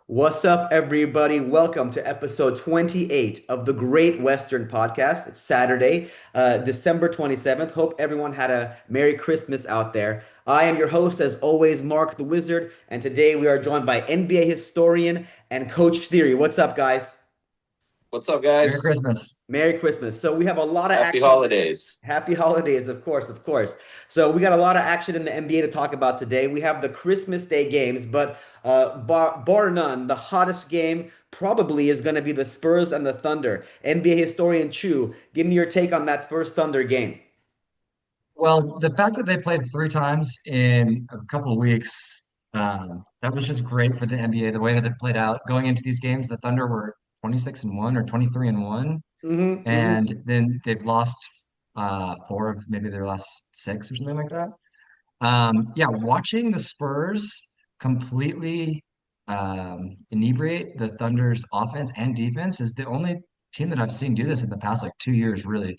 What's up, everybody? Welcome to episode 28 of the Great Western Podcast. It's Saturday, December 27th. Hope everyone had a Merry Christmas out there. I am your host, as always, Mark the Wizard, and today we are joined by NBA historian and Coach Theory. What's up, guys? What's up, Merry guys? Christmas. Merry Christmas. So we have a lot of Happy action. holidays. Happy holidays, of course, of course. So we got a lot of action in the NBA to talk about today. We have the Christmas Day games, but bar none, the hottest game probably is going to be the Spurs and the Thunder. NBA historian Chu, give me your take on that Spurs Thunder game. Well, the fact that they played three times in a couple of weeks, that was just great for the NBA. The way that it played out going into these games, the Thunder were 26-1 or 23-1, Hmm. and then they've lost four of maybe their last six or something like that. Yeah, watching the Spurs completely inebriate the Thunder's offense and defense is the only team that I've seen do this in the past like 2 years, really.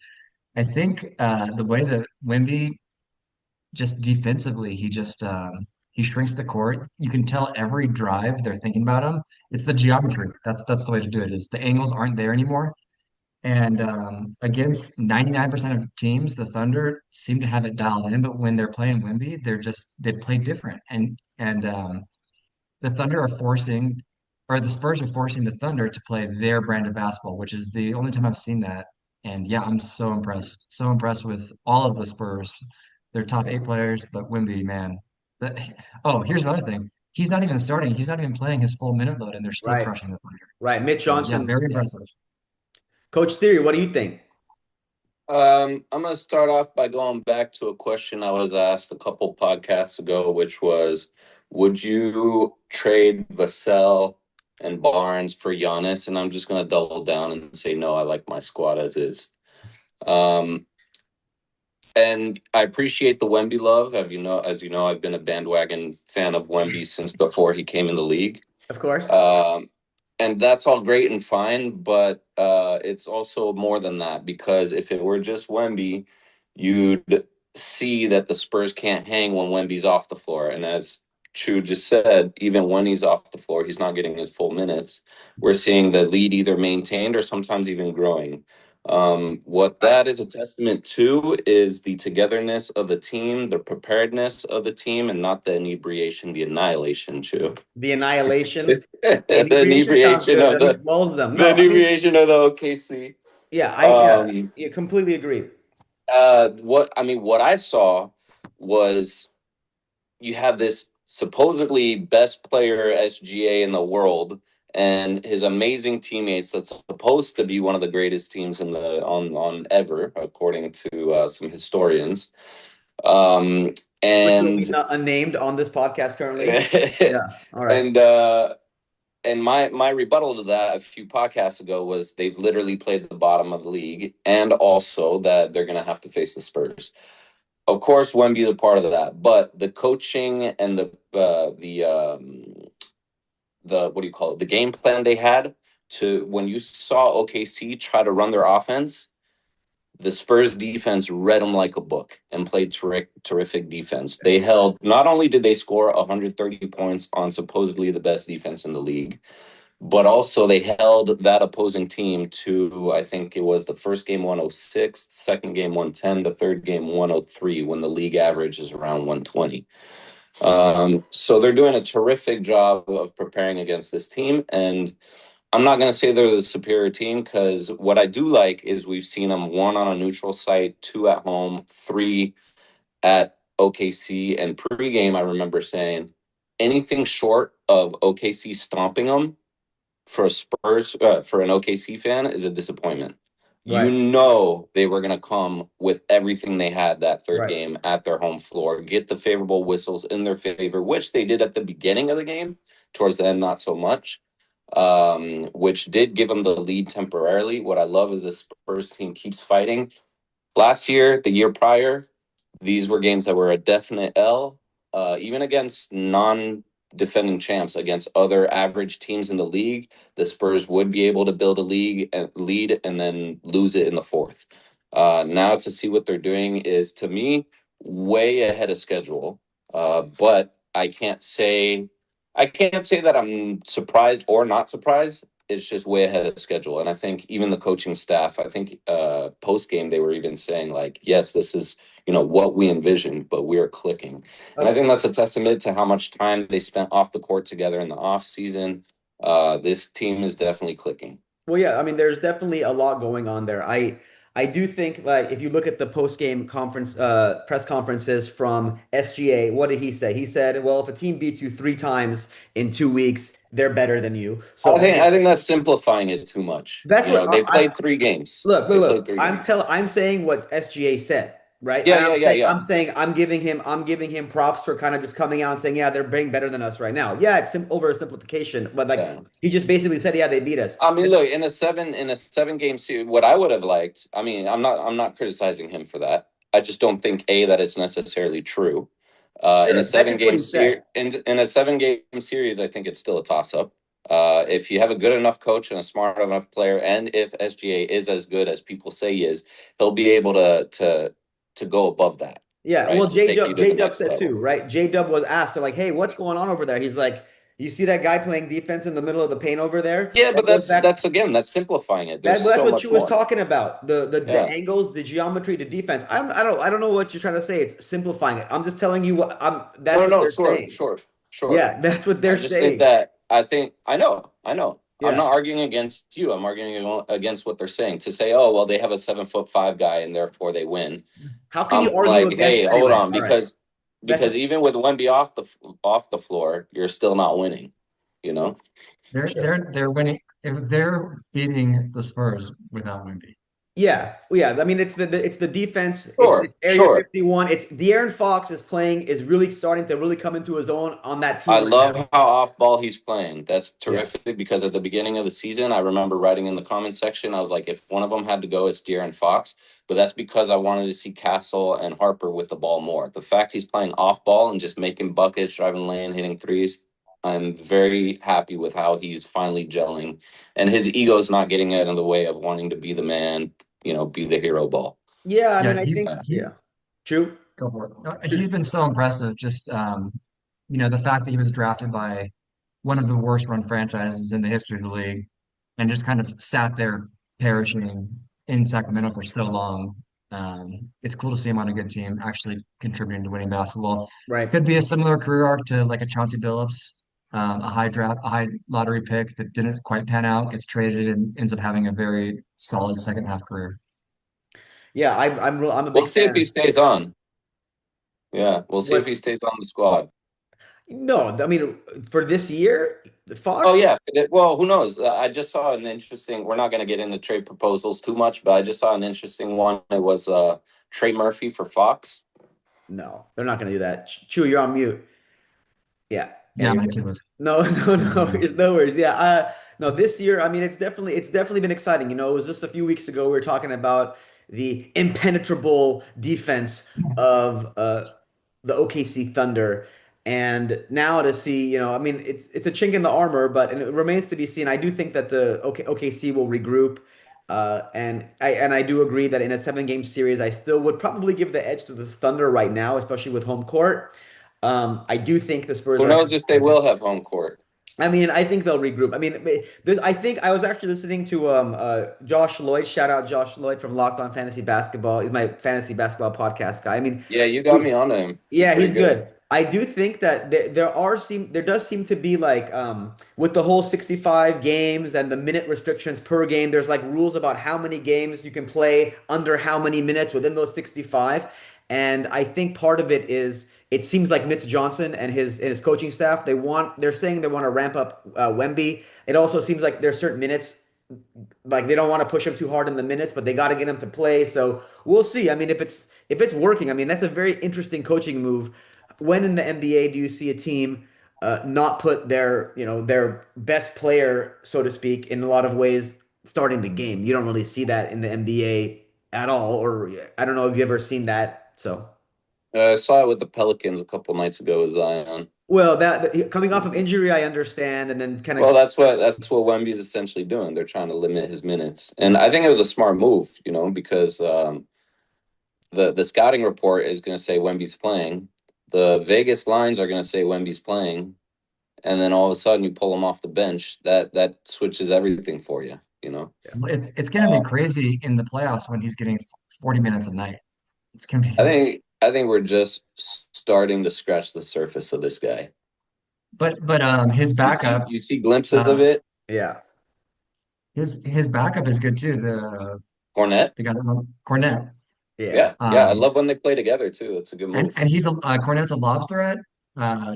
I think the way that Wemby just defensively, he shrinks the court. You can tell every drive they're thinking about him. It's the geometry. That's the way to do it. Is the angles aren't there anymore. And against 99% of teams, the Thunder seem to have it dialed in. But when they're playing Wemby, they play different. And the Thunder are forcing, or the Spurs are forcing the Thunder to play their brand of basketball, which is the only time I've seen that. And yeah, I'm so impressed with all of the Spurs. Their top eight players, but Wemby, man. That, oh, here's another thing. He's not even starting. He's not even playing his full minute load, and they're still Right, crushing the Thunder. right. Mitch So yeah, Johnson. very Yeah. impressive. Coach Theory, what do you think? I'm going to start off by going back to a question I was asked a couple podcasts ago, which was, would you trade Vassell and Barnes for Giannis? And I'm just going to double down and say, no, I like my squad as is. Um, and I appreciate the Wemby love. As you know, I've been a bandwagon fan of Wemby since before he came in the league. Of course. Um, and that's all great and fine, but it's also more than that because if it were just Wemby, you'd see that the Spurs can't hang when Wemby's off the floor. And as Chu just said, even when he's off the floor, he's not getting his full minutes. We're seeing the lead either maintained or sometimes even growing. What Right. that is a testament to is the togetherness of the team, the preparedness of the team, and not the inebriation, the annihilation, Chu. The annihilation. The Inebriation sounds inebriation good. of At least lulls them. the No, I mean, inebriation of the OKC. yeah, Um, yeah, completely agree. what I saw was you have this supposedly best player SGA in the world and his amazing teammates that's supposed to be one of the greatest teams in the on ever, according to some historians. Um, Which will be and not unnamed on this podcast currently. Yeah. All right. and uh and my rebuttal to that a few podcasts ago was they've literally played the bottom of the league, and also that they're going to have to face the Spurs. Of course, Wemby's a part of that, but the coaching and the what do you call it? The game plan they had to when you saw OKC try to run their offense, the Spurs defense read them like a book and played terrific defense. They held, not only did they score 130 points on supposedly the best defense in the league, but also they held that opposing team to, I think it was the first game 106, second game 110, the third game 103, when the league average is around 120. So they're doing a terrific job of preparing against this team. And I'm not going to say they're the superior team because what I do like is we've seen them one on a neutral site, two at home, three at OKC. And pregame, I remember saying anything short of OKC stomping them for an OKC fan is a disappointment. You Right. know they were going to come with everything they had that third Right. game at their home floor, get the favorable whistles in their favor, which they did at the beginning of the game. Towards the end, not so much, which did give them the lead temporarily. What I love is the Spurs team keeps fighting. Last year, the year prior, these were games that were a definite L, even against non-defending champs, against other average teams in the league. The Spurs would be able to build a league and lead and then lose it in the fourth. Now to see what they're doing is, to me, way ahead of schedule. But I can't say I can't say that I'm surprised or not surprised. It's just way ahead of schedule. And I think even the coaching staff, I think post game they were even saying like, yes, this is, what we envisioned, but we're clicking. And I Okay. think that's a testament to how much time they spent off the court together in the off season. This team is definitely clicking. Well, yeah, I mean, there's definitely a lot going on there. I do think like if you look at the post-game conference press conferences from SGA, what did he say? He said, "Well, if a team beats you 3 times in 2 weeks, they're better than you." So I I think mean, I think that's simplifying it too much. that's what They I played 3 games. look, They look, played look. three games. I'm saying what SGA said, right? Yeah, And yeah, yeah, yeah. I'm saying I'm giving him props for kind of just coming out and saying, yeah, they're being better than us right now. Yeah, it's oversimplification, but like Yeah. he just basically said, yeah, they beat us. I mean, look, in a seven game series, what I would have liked. I mean, I'm not criticizing him for that. I just don't think that it's necessarily true. In a Sure, that's seven just what game he said. series, in a 7 game series, I think it's still a toss up. If you have a good enough coach and a smart enough player, and if SGA is as good as people say he is, he'll be able to go above that, Yeah, well, right? To take you to the J Dub next said too, level. right? J Dub was asked, they're like, "Hey, what's going on over there?" He's like, "You see that guy playing defense in the middle of the paint over there? Yeah, That but goes back. that's simplifying it. There's That's so what much you was more. talking about. The Yeah. angles, the geometry, the defense. I don't know what you're trying to say. It's simplifying it. I'm just telling you what I'm. That's No, what no, they're sure, saying. sure, sure. Yeah, that's what they're I just think saying. that I know. I'm Yeah. not arguing against you. I'm arguing against what they're saying. To say, oh, well, they have a 7'5" guy and therefore they win. How can I'm you argue like, against hey, it hold anyway? on, All right. That's because even with Wemby off the floor, you're still not winning. You know. sure. They're winning. If they're beating the Spurs without Wemby. Yeah, well, yeah. I mean, it's the defense. It's Sure, Area sure. 51. It's De'Aaron Fox is really starting to really come into his own on that I team right now. love how off ball he's playing. That's Yeah, terrific because at the beginning of the season, I remember writing in the comment section, I was like, if one of them had to go, it's De'Aaron Fox. But that's because I wanted to see Castle and Harper with the ball more. The fact he's playing off ball and just making buckets, driving lane, hitting threes, I'm very happy with how he's finally gelling. And his ego's not getting in the way of wanting to be the man, be the hero ball. yeah. I Yeah, mean, I think he's yeah, true. go for it. He's been so impressive. Just the fact that he was drafted by one of the worst run franchises in the history of the league, and just kind of sat there perishing in Sacramento for so long. It's cool to see him on a good team, actually contributing to winning basketball. Right. Could be a similar career arc to like a Chauncey Billups, a high lottery pick that didn't quite pan out, gets traded and ends up having a very solid second half career. Yeah, I'm a We'll big see if he fan. stays on. Yeah, we'll see if he What's stays on the squad. no? I mean, for this year, Oh Fox. yeah. Well, who knows? I just saw an interesting. We're not going to get into trade proposals too much, but I just saw an interesting one. It was Trey Murphy for Fox. No, they're not going to do that. Chew, you're on mute. Yeah, yeah, Yeah, you're my good. kid was No, no, screaming no at me. worries, no worries. Yeah, no, this year, I mean, it's definitely been exciting. You know, it was just a few weeks ago we were talking about the impenetrable defense of the OKC Thunder, and now to see, I mean, it's a chink in the armor, but and it remains to be seen. I do think that the OKC will regroup. And I do agree that in a 7 game series, I still would probably give the edge to the Thunder right now, especially with home court. I do think the Spurs Who are ahead knows of if they schedule. will have home court? I mean, I think they'll regroup. I mean, I think I was actually listening to Josh Lloyd. Shout out Josh Lloyd from Locked On Fantasy Basketball. He's my fantasy basketball podcast guy. I mean, Yeah, you got he, me on him. He's yeah, pretty he's good. good. I do think that there does seem to be like with the whole 65 games and the minute restrictions per game, there's like rules about how many games you can play under how many minutes within those 65. And I think part of it is it seems like Mitch Johnson and his coaching staff, they're saying they want to ramp up Wemby. It also seems like there's certain minutes like they don't want to push him too hard in the minutes, but they got to get him to play. So we'll see. I mean, if it's working, I mean, that's a very interesting coaching move. When in the NBA do you see a team not put their best player, so to speak, in a lot of ways starting the game? You don't really see that in the NBA at all, or I don't know if you ever seen that. So. I saw it with the Pelicans a couple nights ago with Zion. Well, coming off of injury, I understand, and then kind Well, of that's what Wemby's essentially doing. They're trying to limit his minutes, and I think it was a smart move, because the scouting report is going to say Wemby's playing. The Vegas lines are going to say Wemby's playing. and then all of a sudden you pull him off the bench. That switches everything for you. You know. It's gonna be crazy in the playoffs when he's getting 40 minutes a night. It's gonna I be, think I think we're just starting to scratch the surface of this guy. but his You see backup, you see glimpses of uh, it. Yeah. his backup is good too. Cornet. The guy that's on Cornet. Yeah. Yeah. I love when they play together too. It's a good move. And he's a Cornet's a lob threat.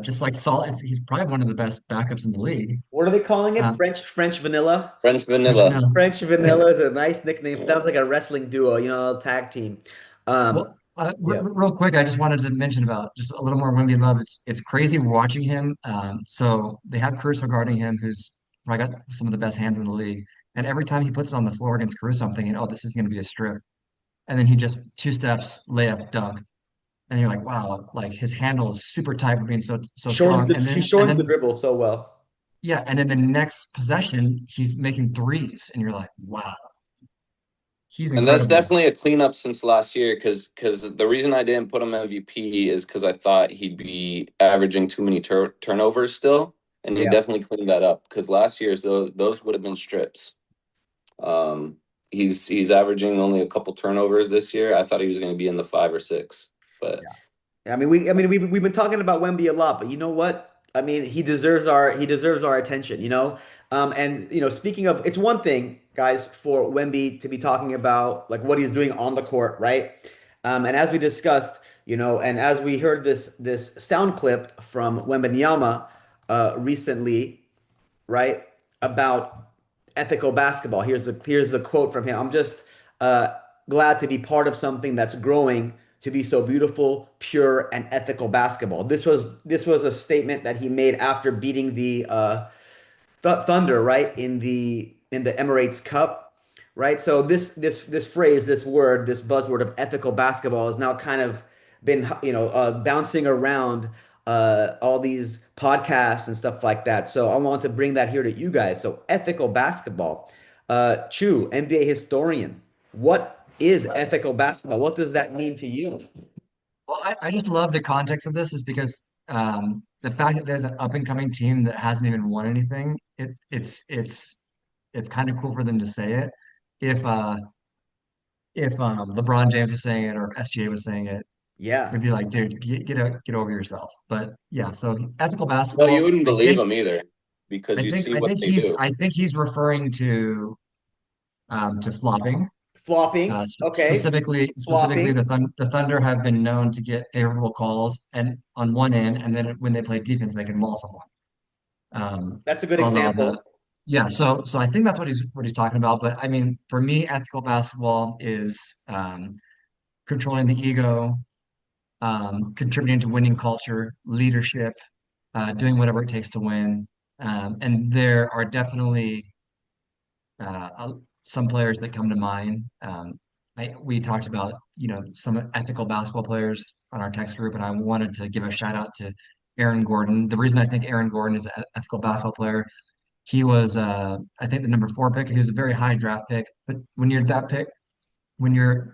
Just like Saul, he's probably one of the best backups in the league. What are they calling it? Uh, French vanilla? French vanilla. Freshman. French vanilla is a nice nickname. Sounds like a wrestling duo, a tag team. Um, Well, yeah. real quick, I just wanted to mention about just a little more Wemby love. It's crazy watching him. So they have Caruso guarding him, who's probably got some of the best hands in the league. And every time he puts it on the floor against Caruso, I'm thinking, oh, this is going to be a strip. And then he just two steps, layup, dunk, and you're like, wow, like his handle is super tight for being so strong. He And shortens the then dribble so well. yeah, and then the next possession, he's making threes, and you're like, wow, he's And that's incredible. definitely a cleanup since last year because the reason I didn't put him MVP is because I thought he'd be averaging too many turnovers still, and he Yeah. definitely cleaned that up because last year's those would have been strips. Um, he's averaging only a couple turnovers this year. I thought he was going to be in the 5 or 6, but We've been talking about Wemby a lot, but you know what? I mean, he deserves our attention. And speaking of, it's one thing, guys, for Wemby to be talking about like what he's doing on the court, right? And as we discussed, and as we heard this sound clip from Wembanyama recently, right, about ethical basketball. Here's the quote from him. I'm just uh, glad to be part of something that's growing to be so beautiful, pure, and ethical basketball. This was a statement that he made after beating the Thunder, right, in the Emirates Cup, right? So this phrase, this word, this buzzword of ethical basketball has now kind of been bouncing around all these podcasts and stuff like that. So I want to bring that here to you guys. So ethical basketball, Chu, NBA historian, what is ethical basketball? What does that mean to you? Well, I just love the context of this is because the fact that they're the up and coming team that hasn't even won anything, it's kind of cool for them to say it. If uh if LeBron James was saying it or SGA was saying it, Yeah. we'd be like, dude, get over yourself. But yeah, so ethical no, you basketball, wouldn't believe him either because you see what they do. I think he's referring to flopping. Flopping. Okay. Specifically, Flopping. the Thunder have been known to get favorable calls and on one end, and then when they play defense, they can maul someone. That's a good A la the example. yeah. So I think that's what he's talking about. But I mean, for me, ethical basketball is controlling the ego, contributing to winning culture, leadership, doing whatever it takes to win. And there are definitely some players that come to mind. We talked about, some ethical basketball players on our text group, and I wanted to give a shout out to Aaron Gordon. The reason I think Aaron Gordon is an ethical basketball player, he was, I think, the number 4 pick. He was a very high draft pick, but when you're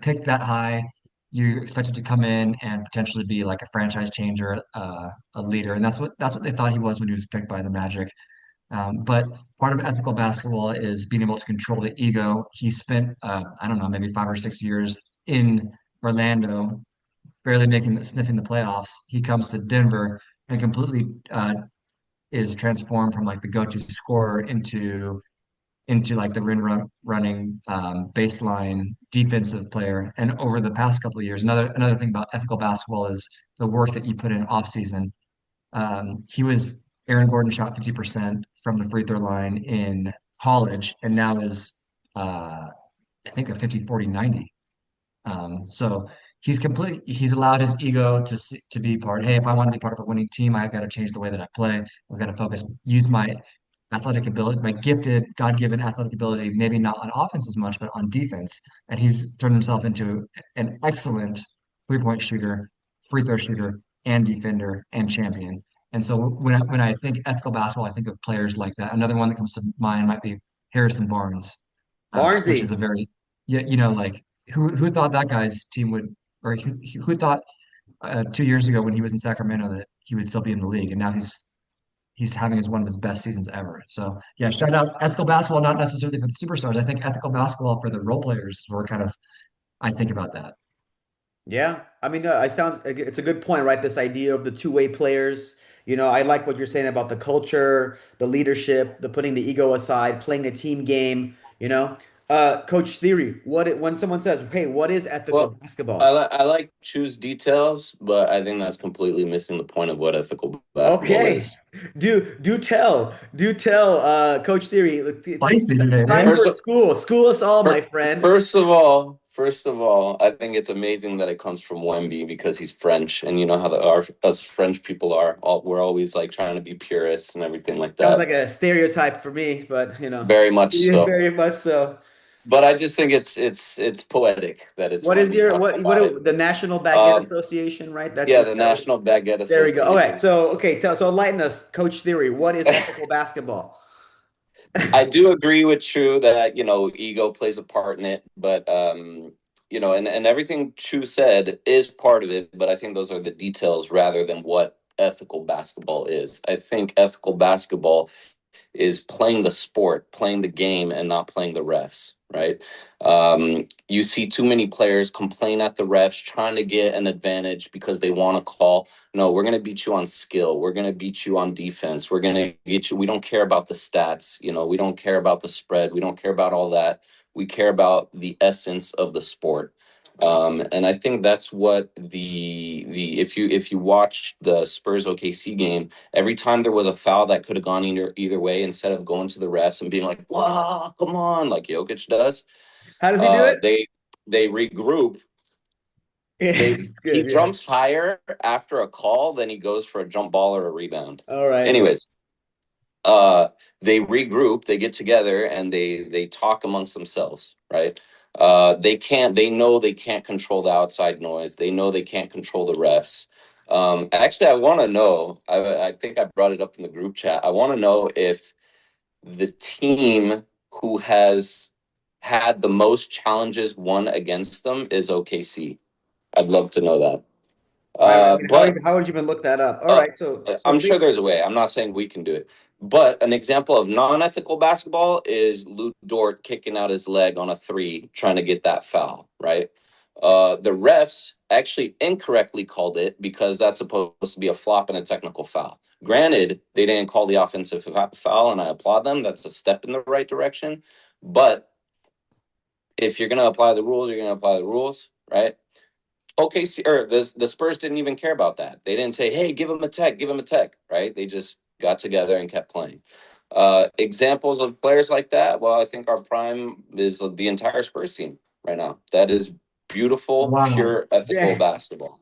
picked that high, you're expected to come in and potentially be like a franchise changer, a leader, and that's what they thought he was when he was picked by the Magic. But part of ethical basketball is being able to control the ego. He spent, I don't know, maybe 5 or 6 years in Orlando, barely sniffing the playoffs. He comes to Denver and completely is transformed from like the go-to scorer into like the running baseline defensive player. And over the past couple of years, another thing about ethical basketball is the work that you put in off season. He was Aaron Gordon shot 50% from the free throw line in college and now is I think a 50-40-90. So he's allowed his ego to be part. Hey, if I want to be part of a winning team, I've got to change the way that I play. I've got to use my athletic ability, my gifted, God-given athletic ability, maybe not on offense as much, but on defense. And he's turned himself into an excellent three-point shooter, free throw shooter, and defender and champion. And so when I think ethical basketball, I think of players like that. Another one that comes to mind might be Harrison Barnes, which is a Barnesy. very, yeah, like who thought that guy's team would, or who thought 2 years ago when he was in Sacramento that he would still be in the league, and now he's having one of his best seasons ever. So yeah, shout out ethical basketball, not necessarily for the superstars. I think ethical basketball for the role players were kind of I think about that. Yeah, I mean, it sounds it's a good point, right? This idea of the two-way players. I like what you're saying about the culture, the leadership, the putting the ego aside, playing a team game. Coach Theory, when someone says, "Hey, what is ethical Well, basketball?" I like choose details, but I think that's completely missing the point of what ethical basketball Okay, is. do tell, Coach Theory. Look, Spicy today, time man. for First, school. School us all, my friend. first of all, I think it's amazing that it comes from Wemby because he's French, and you know how us French people are. We're always like trying to be purists and everything like Sounds that. like a stereotype for me, but Very much yeah, so. very much so. But I just think it's poetic that it's What is Wemby your talking what about it. the National Baguette Um, Association, right? yeah, the National Baguette There we go. All right. Association. So okay, so enlighten us, Coach Theory. What is ethical basketball? I do agree with Chu that ego plays a part in it, but and everything Chu said is part of it, but I think those are the details rather than what ethical basketball is. I think ethical basketball is playing the sport, playing the game, and not playing the refs, right? You see too many players complain at the refs, trying to get an advantage because they want to call. No, we're going to beat you on skill. We're going to beat you on defense. We're going to get you. We don't care about the stats. We don't care about the spread. We don't care about all that. We care about the essence of the sport. And I think that's what the if you watch the Spurs OKC game, every time there was a foul that could have gone either way, instead of going to the refs and being like, "Wow, come on," like Jokic does, How does he do it? they regroup. Yeah, They it's He good. Yeah. jumps higher after a call than he goes for a jump ball or a rebound. All right. Anyways, uh, they regroup, they get together, and they talk amongst themselves, right? They know they can't control the outside noise. They know they can't control the refs. Actually, I want to know. I think I brought it up in the group chat. I want to know if the team who has had the most challenges won against them is OKC. I'd love to know that. I mean, how But how would you even look that up? All uh, right. So I'm sure we there's a way. I'm not saying we can do it. But an example of non-ethical basketball is Lou Dort kicking out his leg on a three, trying to get that foul, right? The refs actually incorrectly called it because that's supposed to be a flop and a technical foul. Granted, they didn't call the offensive foul, and I applaud them. That's a step in the right direction. But if you're going to apply the rules, you're going to apply the rules, right? OKC or the Spurs didn't even care about that. They didn't say, "Hey, give him a tech," right? They just got together and kept playing. Examples of players like that. Well, I think our prime is the entire Spurs team right now. That is beautiful, Wow. pure, ethical yeah. basketball.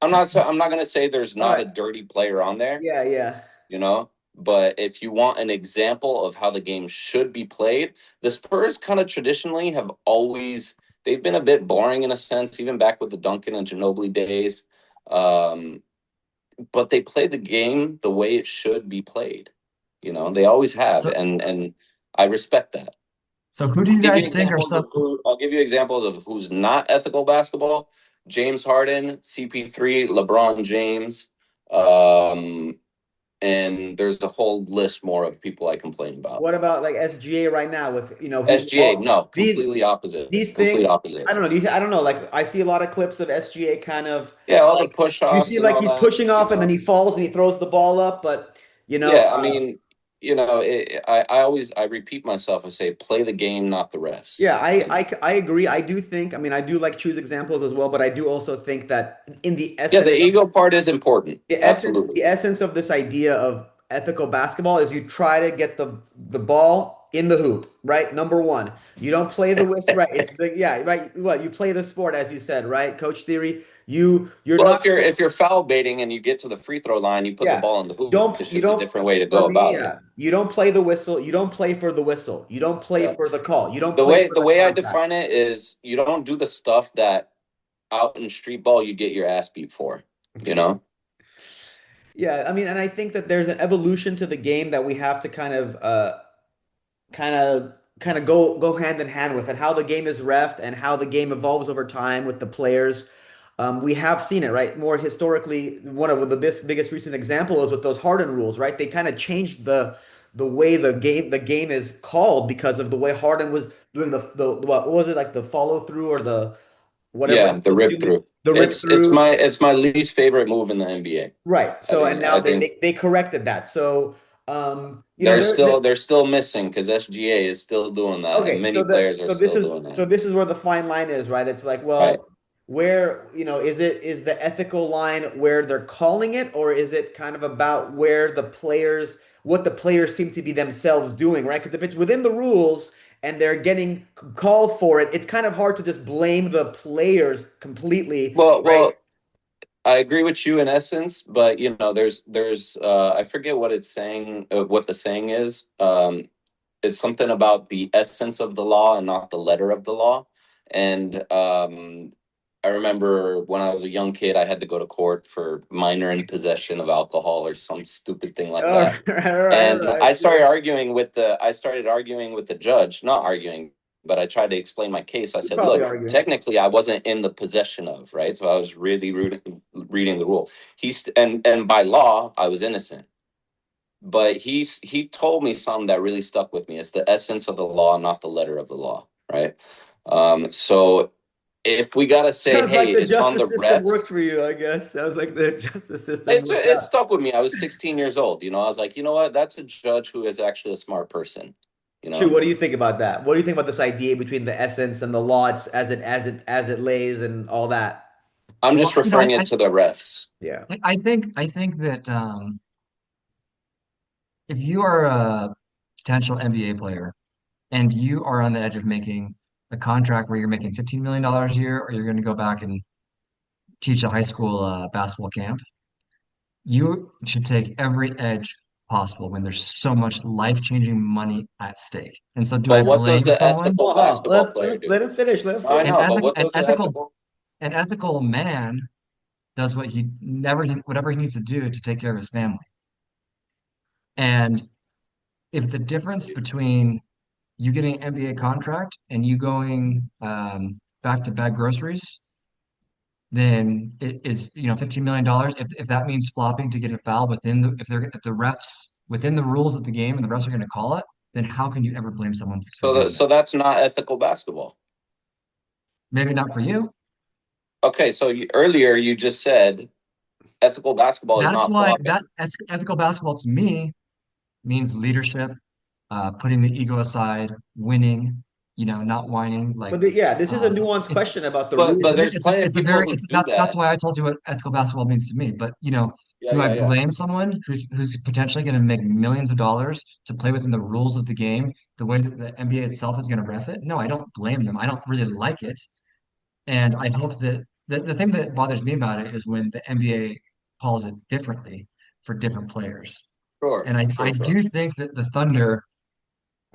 I'm not going to say there's All not right. a dirty player on there, Yeah, yeah. you know. But if you want an example of how the game should be played, the Spurs kind of traditionally have always they've been a bit boring in a sense, even back with the Duncan and Ginobili days. Um, but they play the game the way it should be played. They always have, So and I respect that. so who do you guys think are I'll give you examples of who's not ethical basketball. James Harden, CP3, LeBron James, and there's a whole list more of people I complain about. What about like SGA right now with he's SGA, all no, these completely opposite. these Complete things. opposite. I don't know. I don't know. Like I see a lot of clips of SGA kind of Yeah, all the like push you offs see and like all he's that, pushing off and then he falls and he throws the ball up, but Yeah, I mean, I repeat myself. I say, play the game, not the refs. yeah, I agree. I do think, I mean, I do like choose examples as well, but I do also think that in the Yeah, the essence of ego part is important. the Absolutely. essence of this idea of ethical basketball is you try to get the ball in the hoop, right? Number one, you don't play the whistle, right? It's the yeah, right. Well, you play the sport as you said, right? Coach Theory, you're Well, not if you're foul baiting and you get to the free throw line, you put the yeah. ball in the hoop. Don't It's you just a don't different way to for go me, about it. yeah. You don't play the whistle. You don't play for the whistle. You don't play Yeah. for the call. You don't The play way for the the way I contact. define it is you don't do the stuff that out in street ball you get your ass beat for. You know? Yeah, I mean, and I think that there's an evolution to the game that we have to kind of go hand in hand with, and how the game is reffed and how the game evolves over time with the players. We have seen it, right? More historically, one of the biggest recent example is with those Harden rules, right? They kind of changed the way the game is called because of the way Harden was doing the what was it like the follow through or the whatever Yeah, he the was rip doing, through. the rip It's through. my least favorite move in the NBA. Right. I So and think now I they think they, they corrected that. So they're they're still they're still missing because SGA is still doing that, and okay, many players are so this still is doing that. so this is where the fine line is, right? It's like, Right. well, where, is the ethical line where they're calling it, or is it kind of about where what the players seem to be themselves doing, right? Because if it's within the rules and they're getting called for it, it's kind of hard to just blame the players completely, right? Well, I agree with you in essence, but there's I forget what it's saying, what the saying is. It's something about the essence of the law and not the letter of the law. And I remember when I was a young kid, I had to go to court for minor in possession of alcohol or some stupid thing like All that. right, all right, all And right. Yeah. I started arguing with the judge, not arguing, but I tried to explain my case. I You're said, probably look, arguing. technically I wasn't in the possession of, right? So I was really reading the rule. And by law, I was innocent. But he told me something that really stuck with me. It's the essence of the law, not the letter of the law, right? So if we gotta say, Sounds hey, like the it's on justice the system refs, worked for you, I guess. Sounds like the justice system worked it out. stuck with me. I was 16 years old. I was like, you know what? That's a judge who is actually a smart person. You Chu, know, what do you think about that? What do you think about this idea between the essence and the law as it lays and all that? I'm Well, just referring it to the refs. Yeah. I think that if you are a potential NBA player and you are on the edge of making a contract where you're making $15 million a year, or you're going to go back and teach a high school basketball camp, you should take every edge possible when there's so much life-changing money at stake. And so, do I But what does blame the someone? ethical Hold on. basketball player Let do? him finish. Let him I finish. An know, but ethical, what does the ethical? an ethical man does whatever he needs to do to take care of his family. And if the difference between you getting an NBA contract and you going back to bag groceries, then it is, $15 million. If that means flopping to get a foul if the refs within the rules of the game and the refs are going to call it, then how can you ever blame someone for doing that? So that's not ethical basketball. Maybe not for you. Okay, so earlier you just said ethical basketball is That's not why flopping. ethical basketball to me means leadership, putting the ego aside, winning, not whining. Like, Yeah, this is a um, nuanced it's question about the But rules. there's plenty of it's a people very who it's do that's that. why I told you what ethical basketball means to me. But Yeah, do I yeah, yeah. blame someone who's potentially going to make millions of dollars to play within the rules of the game, the way that the NBA itself is going to ref it? No, I don't blame them. I don't really like it, and I hope that the thing that bothers me about it is when the NBA calls it differently for different players. Sure, And I sure, sure. do think that the Thunder,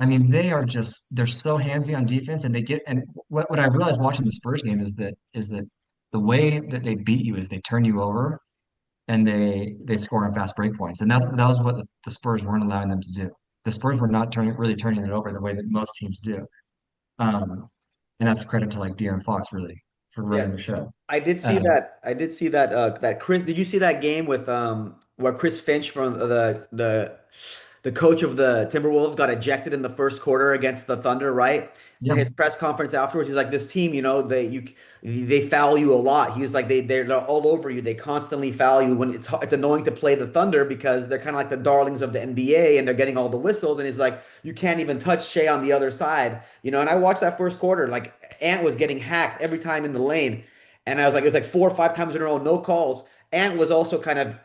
I mean, they're so handsy on defense, and what I realized watching the Spurs game is that the way that they beat you is they turn you over and they score on fast break points, and that was what the Spurs weren't allowing them to do. The Spurs were not really turning it over the way that most teams do, um, and that's credit to like De'Aaron Fox really for Yeah, running the show. I did see Um, that. I did see that Chris. Did you see that game with where Chris Finch from the coach of the Timberwolves got ejected in the first quarter against the Thunder, right? And yeah, his press conference afterwards, he's like, "This team, they foul you a lot." He was like, they're all over you. They constantly foul you when it's annoying to play the Thunder because they're kind of like the darlings of the NBA and they're getting all the whistles. And he's like, you can't even touch Shea on the other side, And I watched that first quarter, like Ant was getting hacked every time in the lane. And I was like, it was like 4 or 5 times in a row, no calls. Ant was also kind of,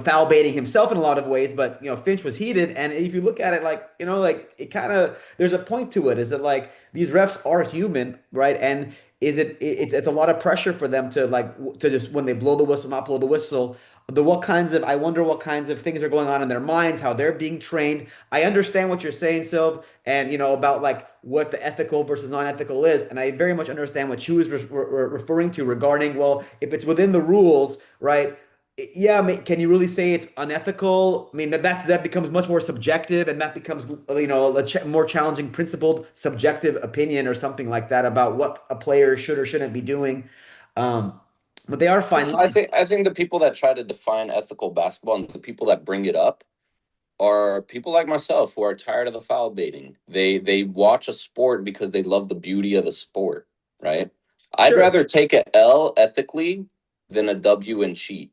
foul baiting himself in a lot of ways, but Finch was heated. And if you look at it, like, like it kind of there's a point to it. Is it like these refs are human, right? And it's a lot of pressure for them to to just when they blow the whistle, not blow the whistle. I wonder what kinds of things are going on in their minds, how they're being trained. I understand what you're saying, Sylv, and about like what the ethical versus non-ethical is, and I very much understand what you was referring to regarding, well, if it's within the rules, right? Yeah, can you really say it's unethical? I mean, that becomes much more subjective, and that becomes a more challenging, principled, subjective opinion or something like that about what a player should or shouldn't be doing. Um, but they are fine So I lines. think the people that try to define ethical basketball and the people that bring it up are people like myself who are tired of the foul baiting. They watch a sport because they love the beauty of the sport, right? I'd Sure. rather take a L ethically than a W and cheat.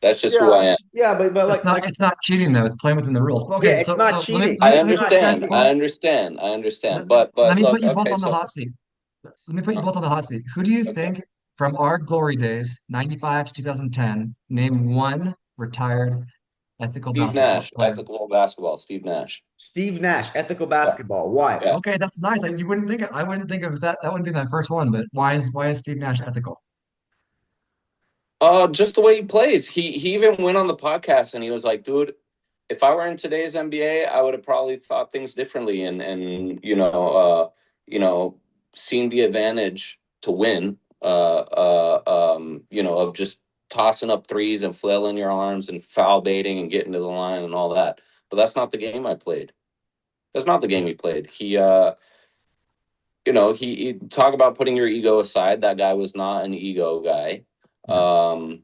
That's just who Yeah. I am. Yeah, but It's not cheating though. It's playing within the rules. But yeah, okay, it's so not so cheating. I let me It's not put you guys understand. both I cheating. understand. I understand. let, But let me look, put you both okay, on the so hot seat. Let me put you both on the hot seat. Who do you okay. think from our glory days, 95 to 2010, name one retired ethical Steve basketball Nash, player? ethical basketball, Steve Nash. Steve Nash, ethical Yeah. basketball. Why? Yeah. Okay, that's nice. Like, you wouldn't think I wouldn't think of that. That wouldn't be my first one, but why is Steve Nash ethical? Just the way he plays. He even went on the podcast and he was like, dude, if I were in today's NBA, I would have probably thought things differently and you know, seen the advantage to win, of just tossing up threes and flailing your arms and foul baiting and getting to the line and all that. But that's not the game I played. That's not the game he played. He talk about putting your ego aside. That guy was not an ego guy. Yeah. Um,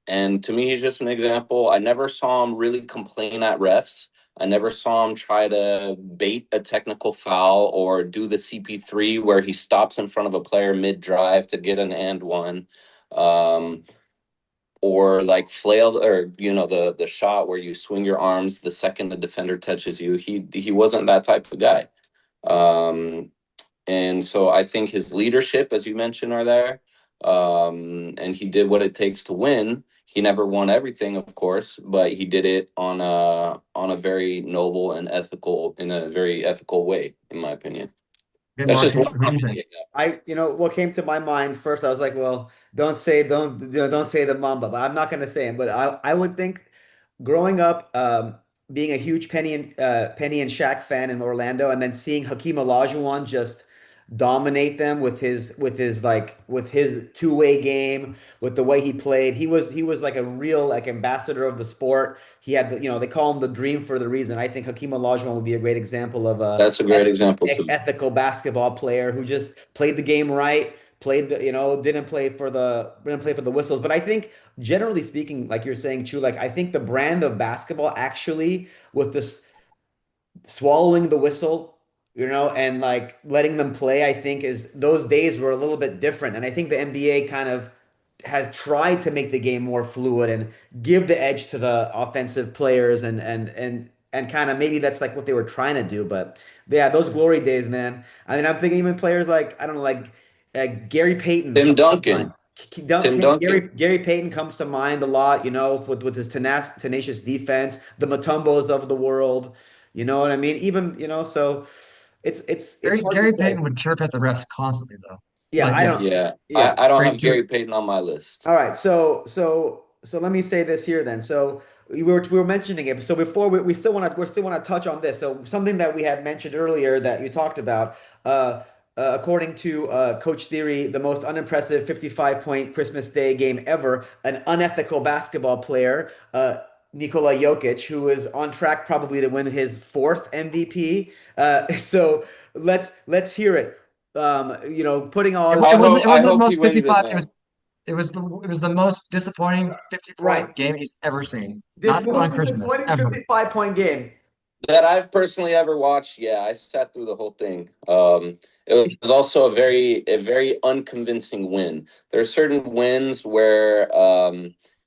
and to me, he's just an example. I never saw him really complain at refs. I never saw him try to bait a technical foul or do the CP3 where he stops in front of a player mid drive to get an and one. Um, or like flail or the shot where you swing your arms the second the defender touches you. He wasn't that type of guy. Um, and so I think his leadership, as you mentioned, are there. And he did what it takes to win. He never won everything, of course, but he did it on a very noble and ethical in a very ethical way, in my opinion. Okay, That's Mark, just who, one who do you think? What came to my mind first, I was like, well, don't say the Mamba, but I'm not gonna say him. But I would think growing up, being a huge Penny and Shaq fan in Orlando, and then seeing Hakeem Olajuwon just dominate them with his two-way game, with the way he played. He was like a real like ambassador of the sport. He had they call him the dream for the reason. I think Hakeem Olajuwon would be a great example of a That's a great example too. ethical basketball player who just played the game right, played the, didn't play for the whistles. But I think generally speaking, like you're saying, Chu, like I think the brand of basketball actually with this swallowing the whistle, and like letting them play, I think is those days were a little bit different. And I think the NBA kind of has tried to make the game more fluid and give the edge to the offensive players and kind of maybe that's like what they were trying to do. But yeah, those glory days, man. I mean, I'm thinking even players like I don't know, like Gary Payton Tim comes to mind. Duncan. Tim Gary Duncan. Gary Payton comes to mind a lot, with his tenacious defense, the Mutombos of the world. You know what I mean? Even, so it's hard to Gary say. Payton would chirp at the refs constantly, though. Yeah, But I don't. yes, Yeah. I, Yeah. I don't great have two. Gary Payton on my list. All right. So let me say this here then. So we were mentioning it. So before we still want to touch on this. So something that we had mentioned earlier that you talked about. According to Coach Theory, the most unimpressive 55-point Christmas Day game ever, an unethical basketball player, Nikola Jokic, who is on track probably to win his fourth MVP. So let's hear it. Putting all It wasn't I the hope he most wins it 55. now. It was the most disappointing 50 right. point game he's ever seen. This Not on most Christmas, disappointing ever. 55-point game. That I've personally ever watched, yeah, I sat through the whole thing. It was also a very unconvincing win. There are certain wins where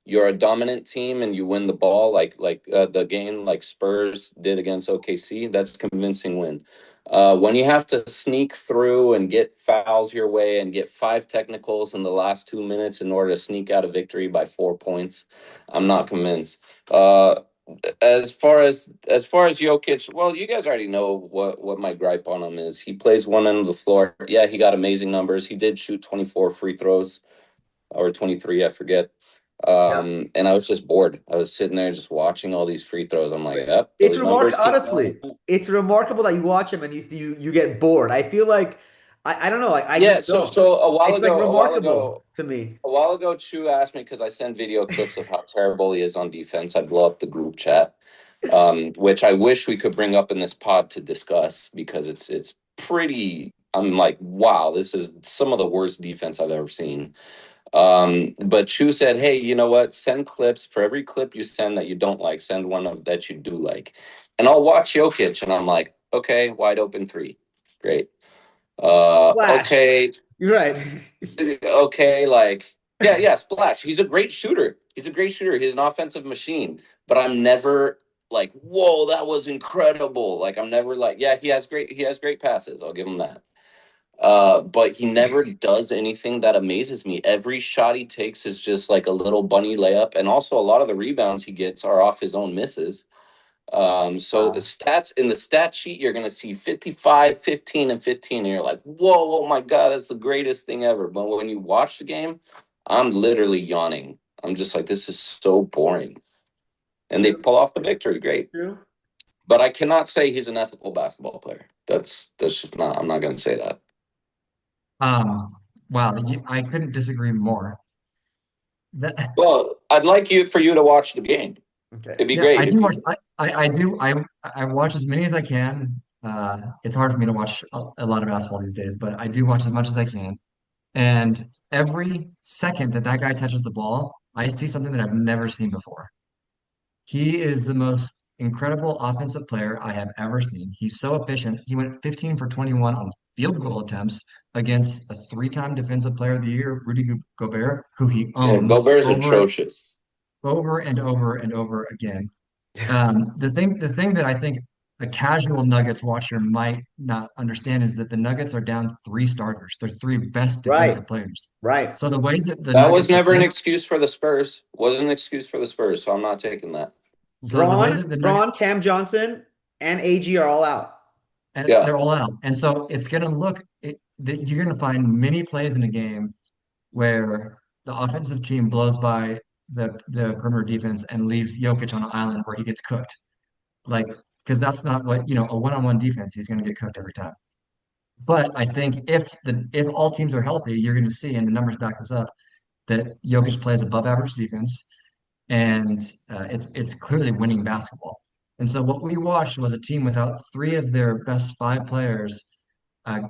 you're a dominant team and you win the ball, like the game like Spurs did against OKC. That's a convincing win. When you have to sneak through and get fouls your way and get five technicals in the last 2 minutes in order to sneak out a victory by 4 points, I'm not convinced. As far as Jokic, well, you guys already know what my gripe on him is. He plays one end of the floor. Yeah, he got amazing numbers. He did shoot 24 free throws or 23, I forget. Yeah. And I was just bored. I was sitting there just watching all these free throws. I'm like, yep, It's those remarkable, numbers keep honestly. going. It's remarkable that you watch him and you get bored. I feel like I don't know, I Yeah, just so don't. so a while It's like ago, a while remarkable ago, to me. a while ago, Chu asked me because I send video clips of how terrible he is on defense. I blow up the group chat, which I wish we could bring up in this pod to discuss because it's pretty I'm like, wow, this is some of the worst defense I've ever seen. But Chu said, hey, you know what? Send clips. For every clip you send that you don't like, send one of that you do like. And I'll watch Jokic, and I'm like, okay, wide open three. Great. Flash. Okay, You're right. okay, like, yeah, splash. He's a great shooter. He's a great shooter. He's an offensive machine. But I'm never like, whoa, that was incredible. Like, I'm never like, yeah, he has great passes. I'll give him that. But he never does anything that amazes me. Every shot he takes is just like a little bunny layup, and also a lot of the rebounds he gets are off his own misses. So the Wow. stats in the stat sheet, you're gonna see 55, 15, and 15, and you're like, whoa, oh my God, that's the greatest thing ever. But when you watch the game, I'm literally yawning. I'm just like, this is so boring. And they True. pull off the victory, great. True. But I cannot say he's an ethical basketball player. That's just not. I'm not gonna say that. Um, wow, I couldn't disagree more. That, Well, I'd like you to watch the game. Okay. It'd be yeah, I great if do watch. you. I watch as many as I can. It's hard for me to watch a lot of basketball these days, but I do watch as much as I can. And every second that that guy touches the ball, I see something that I've never seen before. He is the most incredible offensive player I have ever seen. He's so efficient. He went 15 for 21 on field goal attempts against a three-time Defensive Player of the Year, Rudy Gobert, who he Yeah, owns Gobert's atrocious. over and over and over again. The thing that I think a casual Nuggets watcher might not understand is that the Nuggets are down three starters. They're three best Right. defensive players. Right. So the way that the That was Nuggets never an defend, excuse for the Spurs. Wasn't an excuse for the Spurs, so I'm not taking that. so the way Braun, that the Nuggets Braun, Cam Johnson, and AG are all out. and Yeah. they're all out, and so it's going to that you're going to find many plays in a game where the offensive team blows by the perimeter defense and leaves Jokic on an island where he gets cooked. Like, because that's not what, a one-on-one defense, he's going to get cooked every time. But I think if all teams are healthy, you're going to see, and the numbers back this up, that Jokic plays above average defense, and it's clearly winning basketball. And so what we watched was a team without three of their best five players uh,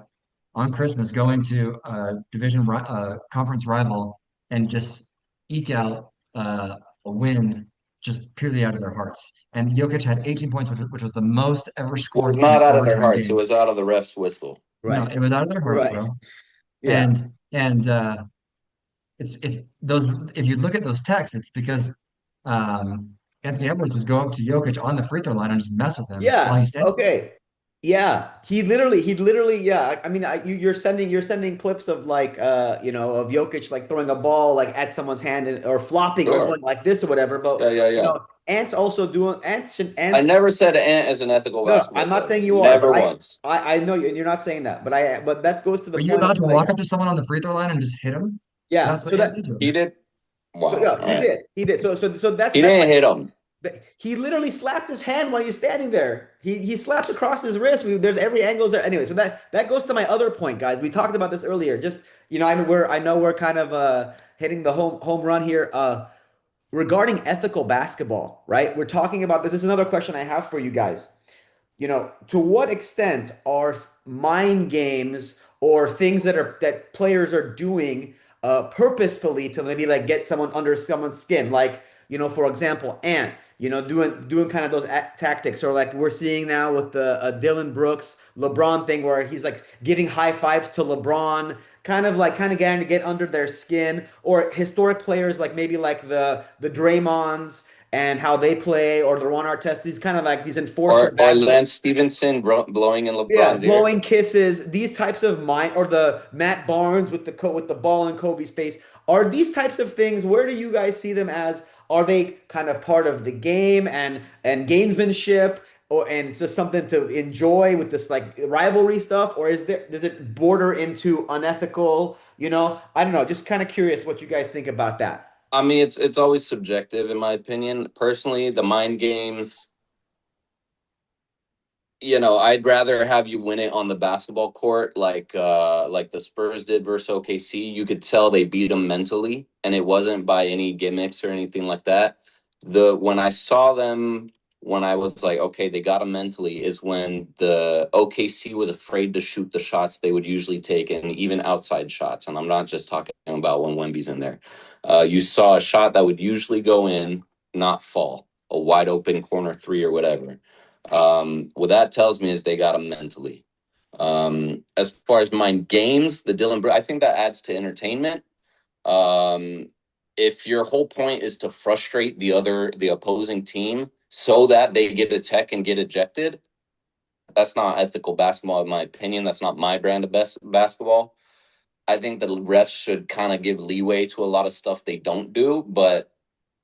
on Christmas go into a conference rival and just eke out a win just purely out of their hearts. And Jokic had 18 points, which was the most ever It was scored in an not out of their overtime hearts. It game. was out of the ref's whistle. No, Right. it was out of their hearts, Right. bro. Yeah. And it's those. If you look at those texts, it's because um, Anthony Edwards would go up to Jokic on the free throw line and just mess with him while Yeah. he's standing there. Okay. Yeah. He literally, yeah. I mean, you're sending clips of like, of Jokic like throwing a ball like at someone's hand or flopping or Sure. going like this or whatever. Yeah, But yeah, yeah. Ants also doing ants should I ants. never said Ant is an ethical No, no, I'm basketball not player. saying you are, but Never I, once. I, I know you're not saying that, but that goes to the Are you point of allowed to walk like, up to someone on the free throw line and just hit him? Because yeah. that's what Ant did to He him. did. So Wow. yeah, All he right. did, he did. So that's He that's didn't like hit him. he literally slapped his hand while he's standing there. He slapped across his wrist. There's every angle there. Anyway, so that goes to my other point, guys. We talked about this earlier. Just I know we're kind of hitting the home run here. Regarding ethical basketball, right? We're talking about this. This is another question I have for you guys. To what extent are mind games or things that players are doing purposefully to maybe like get someone under someone's skin? Like, for example, Ant, doing kind of those tactics, or like we're seeing now with the Dylan Brooks LeBron thing where he's like giving high fives to LeBron, kind of getting to get under their skin, or historic players like maybe like the Draymonds and how they play, or the Ron Artest, these kind of like these enforcer Or bad boy. Lance Stevenson blowing in Yeah, LeBron's ear. blowing kisses, these types of mind, or the Matt Barnes with the ball in Kobe's face. Are these types of things, where do you guys see them as? Are they kind of part of the game and gamesmanship, or and it's just something to enjoy with this like rivalry stuff, or does it border into unethical? I don't know. Just kind of curious what you guys think about that. I mean, it's always subjective in my opinion. Personally, the mind games, I'd rather have you win it on the basketball court like the Spurs did versus OKC. You could tell they beat them mentally, and it wasn't by any gimmicks or anything like that. The when I saw them when I was like, okay, they got him mentally, is when the OKC was afraid to shoot the shots they would usually take, and even outside shots. And I'm not just talking about when Wemby's in there. You saw a shot that would usually go in, not fall, a wide open corner three or whatever. What that tells me is they got him mentally. As far as my games, the Dylan Brooks, I think that adds to entertainment. Um, if your whole point is to frustrate the opposing team so that they get a tech and get ejected, that's not ethical basketball, in my opinion. That's not my brand of best basketball. I think the refs should kind of give leeway to a lot of stuff they don't do, but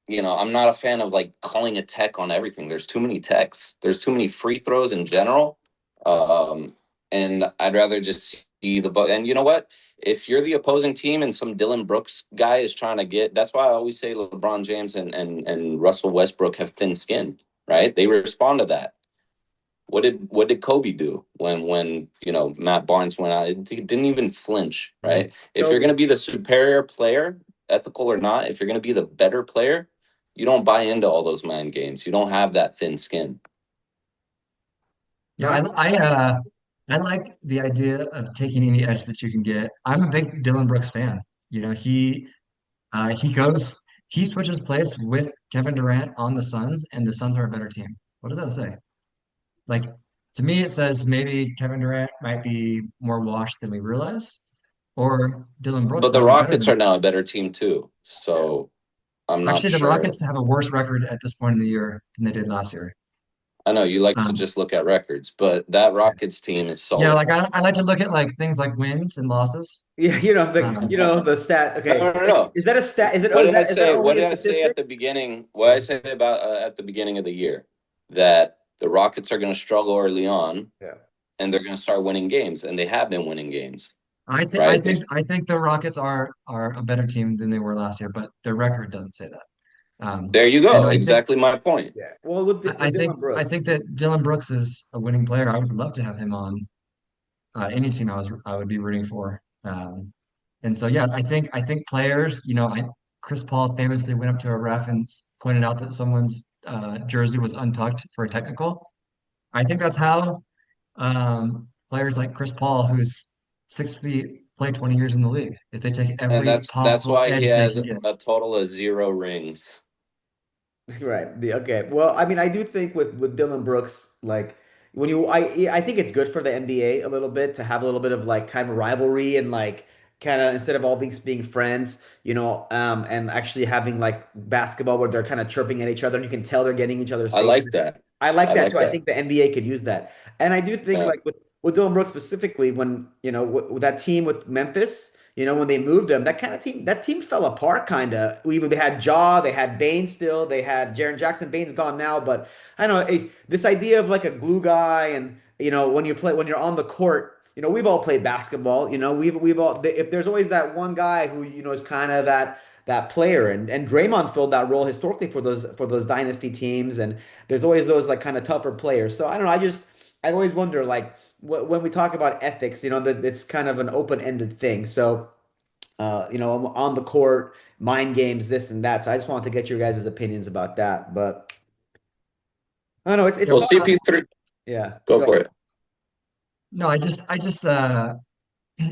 I'm not a fan of like calling a tech on everything. There's too many techs. There's too many free throws in general. Um, and I'd rather just see and you know what? If you're the opposing team and some Dylan Brooks guy is trying to that's why I always say LeBron James and Russell Westbrook have thin skin, right? They respond to that. What did Kobe do when Matt Barnes went out? He didn't even flinch, right? If you're going to be the superior player, ethical or not, if you're going to be the better player, you don't buy into all those mind games. You don't have that thin skin. Yeah, I like the idea of taking any edge that you can get. I'm a big Dylan Brooks fan. You know, he goes he switches place with Kevin Durant on the Suns, and the Suns are a better team. What does that say? Like to me, it says maybe Kevin Durant might be more washed than we realize, or Dylan Brooks But the might be better Rockets than. are now a better team too. So I'm not Actually, the sure. Rockets have a worse record at this point in the year than they did last year. I know you like to Um, just look at records, but that Rockets team is yeah, solid. like I like to look at like things like wins and losses. Yeah, Um, the stat. No, Okay, no, no. is that a stat? Is it? Oh, What did I is that say? What only a did I say at statistic? the beginning? What did I Yeah, say about at the beginning of the year? That the Rockets are going to struggle early on, yeah. and they're going to start winning games, and they have been winning games, I think I right? think I think the Rockets are a better team than they were last year, but their record doesn't say that. There you And go. Exactly my point. Yeah. Well, with I think Dylan I Brooks. think that Dylan Brooks is a winning player. I would love to have him on any team I would be rooting for. And so yeah, I think players, Chris Paul famously went up to a ref and pointed out that someone's jersey was untucked for a technical. I think that's how players like Chris Paul, who's 6 feet, play 20 years in the league, is they take And every that's possible why he edge they has can get. a total of 0 rings. Right. Okay. Well, I mean, I do think with Dylan Brooks, like I think it's good for the NBA a little bit to have a little bit of like kind of rivalry and like kind of instead of all being friends, and actually having like basketball where they're kind of chirping at each other and you can tell they're getting each other's I like faces. that. I like I that like too. I that. think the NBA could use that, and I do think Yeah. like with Dylan Brooks specifically when with that team with Memphis. When they moved him, that team fell apart kind of. Even they had Jaw, they had Baines still, they had Jaren Jackson. Baines gone now, but I don't know this idea of like a glue guy, and when you're on the court, we've all played basketball. We've all if there's always that one guy who is kind of that player, and Draymond filled that role historically for those dynasty teams, and there's always those like kind of tougher players. So I don't know. I always wonder like when we talk about ethics, that it's kind of an open-ended thing. So, on the court, mind games, this and that. So I just wanted to get your guys' opinions about that. But I don't know. It's Yeah, Well, fun. CP3, Yeah. go Go for ahead. it. no, I just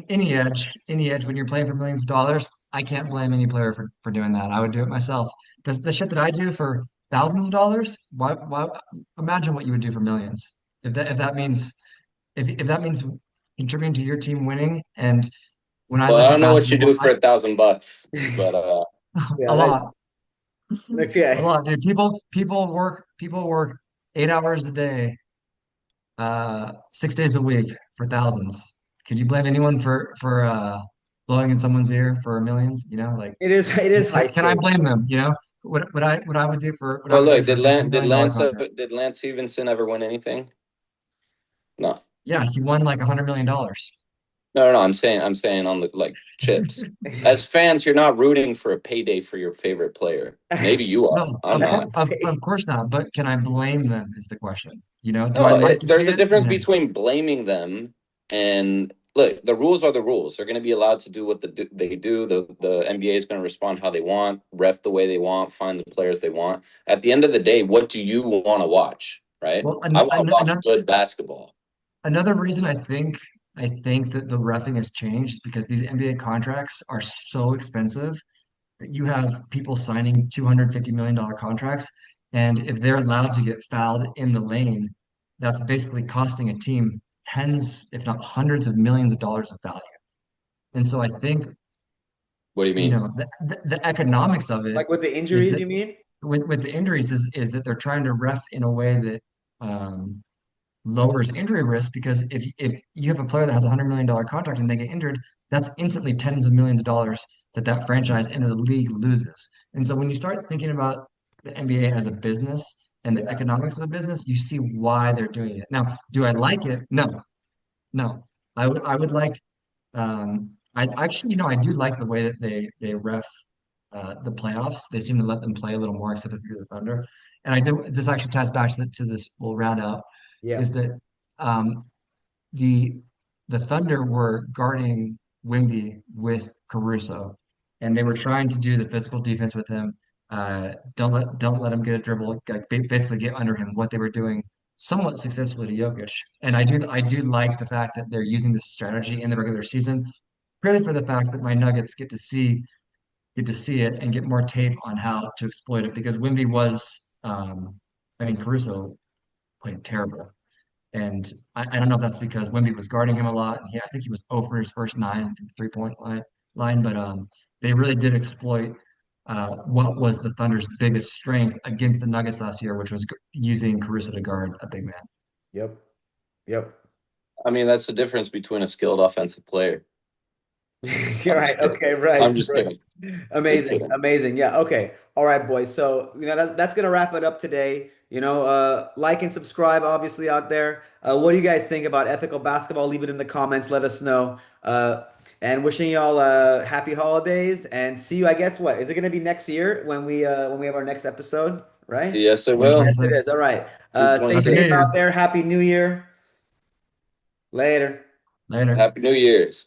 any edge when you're playing for millions of dollars, I can't blame any player for doing that. I would do it myself. The shit that I do for thousands of dollars, why imagine what you would do for millions. If that means if that means contributing to your team winning, and when I Well, I look at don't know what you basketball, do for $1,000, but a Yeah. lot, a Okay. lot, dude. People work 8 hours a day, 6 days a week for thousands. Could you blame anyone for blowing in someone's ear for millions? Like It is high can I stakes. blame them? What I well, would do look, for did a fifteen Lance did million dollar Lance contract? did Lance Stevenson ever win anything? No. Yeah, he won like $100 million. No, no, no. I'm saying on the like chips. As fans, you're not rooting for a payday for your favorite player. Maybe you are. No, I'm not. of course not. But can I blame them is the question. Do I No, like to see there's a it? difference No. between blaming them and look, the rules are the rules. They're going to be allowed to do what they do. The NBA is going to respond how they want, ref the way they want, find the players they want. At the end of the day, what do you want to watch, right? Well, I want to watch good basketball. another reason I think that the refing has changed is because these NBA contracts are so expensive. You have people signing $250 million contracts, and if they're allowed to get fouled in the lane, that's basically costing a team tens, if not hundreds of millions of dollars of value. And so I think, What do you mean? the economics of it Like with the is injuries, that you mean? with the injuries is that they're trying to ref in a way that um, lowers injury risk because if you have a player that has $100 million contract and they get injured, that's instantly tens of millions of dollars that franchise and the league loses. And so when you start thinking about the NBA as a business and the Yeah. economics of a business, you see why they're doing it. Now, do I like it? No, no. I would like I actually, I do like the way that they ref the playoffs. They seem to let them play a little more, except if you're the Thunder. And I do. This actually ties back to this. We'll round out Yeah. is that um, the the Thunder were guarding Wemby with Caruso, and they were trying to do the physical defense with him. Don't let him get a dribble. Like basically get under him. What they were doing somewhat successfully to Jokic, and I do like the fact that they're using this strategy in the regular season, purely for the fact that my Nuggets get to see it and get more tape on how to exploit it because Wemby was, I mean, Caruso played terrible. And I don't know if that's because Wemby was guarding him a lot. And I think he was over his first nine from the three-point line. But they really did exploit what was the Thunder's biggest strength against the Nuggets last year, which was using Caruso to guard a big man. Yep. Yep. I mean, that's the difference between a skilled offensive player. You're I'm just right. kidding. Okay. I'm Right. just Right. kidding. Just Amazing. kidding. Amazing. Yeah. Okay. All right, boys. So, that's gonna wrap it up today. Like and subscribe, obviously, out there. What do you guys think about ethical basketball? Leave it in the comments. Let us know. And wishing y'all happy holidays and see you. I guess what is it gonna be next year when we have our next episode, right? Yes, I will. Yes, it is. All 2026. right. Stay Happy New safe 226. out Year. there. Happy New Year. Later. Later. Happy New Year's.